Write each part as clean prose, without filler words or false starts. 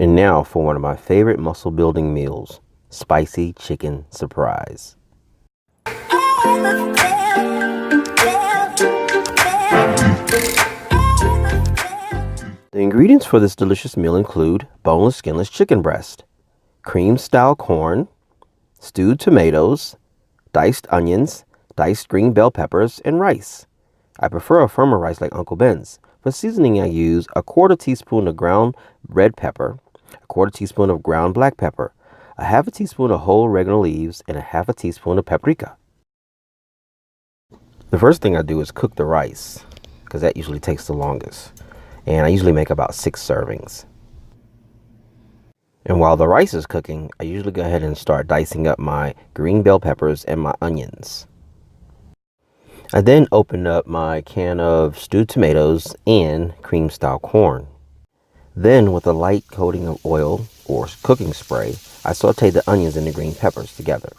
And now for one of my favorite muscle building meals, spicy chicken surprise. The ingredients for this delicious meal include boneless, skinless chicken breast, cream-style corn, stewed tomatoes, diced onions, diced green bell peppers, and rice. I prefer a firmer rice like Uncle Ben's. For seasoning, I use a 1/4 teaspoon of ground red pepper, a 1/4 teaspoon of ground black pepper, a 1/2 teaspoon of whole oregano leaves, and a 1/2 teaspoon of paprika. The first thing I do is cook the rice, because that usually takes the longest. And I usually make about 6 servings. And while the rice is cooking, I usually go ahead and start dicing up my green bell peppers and my onions. I then open up my can of stewed tomatoes and cream-style corn. Then, with a light coating of oil or cooking spray, I saute the onions and the green peppers together.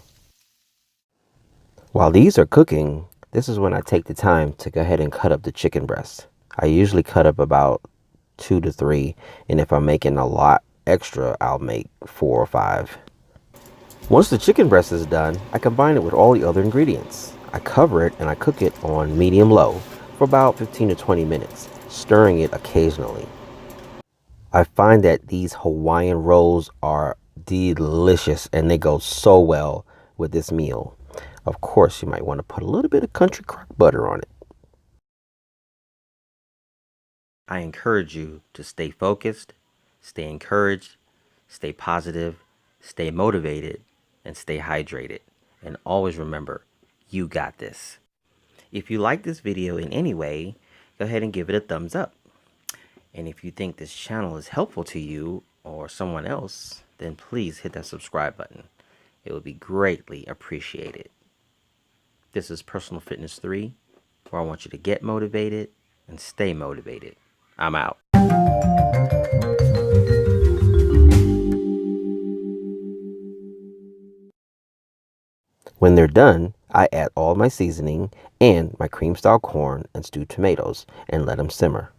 While these are cooking, this is when I take the time to go ahead and cut up the chicken breast. I usually cut up about 2 to 3, and if I'm making a lot extra, I'll make 4 or 5. Once the chicken breast is done, I combine it with all the other ingredients. I cover it and I cook it on medium-low for about 15 to 20 minutes, stirring it occasionally. I find that these Hawaiian rolls are delicious and they go so well with this meal. Of course, you might want to put a little bit of country crock butter on it. I encourage you to stay focused, stay encouraged, stay positive, stay motivated, and stay hydrated. And always remember, you got this. If you like this video in any way, go ahead and give it a thumbs up. And if you think this channel is helpful to you or someone else, then please hit that subscribe button. It would be greatly appreciated. This is Personal Fitness 3, where I want you to get motivated and stay motivated. I'm out. When they're done, I add all my seasoning and my cream-style corn and stewed tomatoes and let them simmer.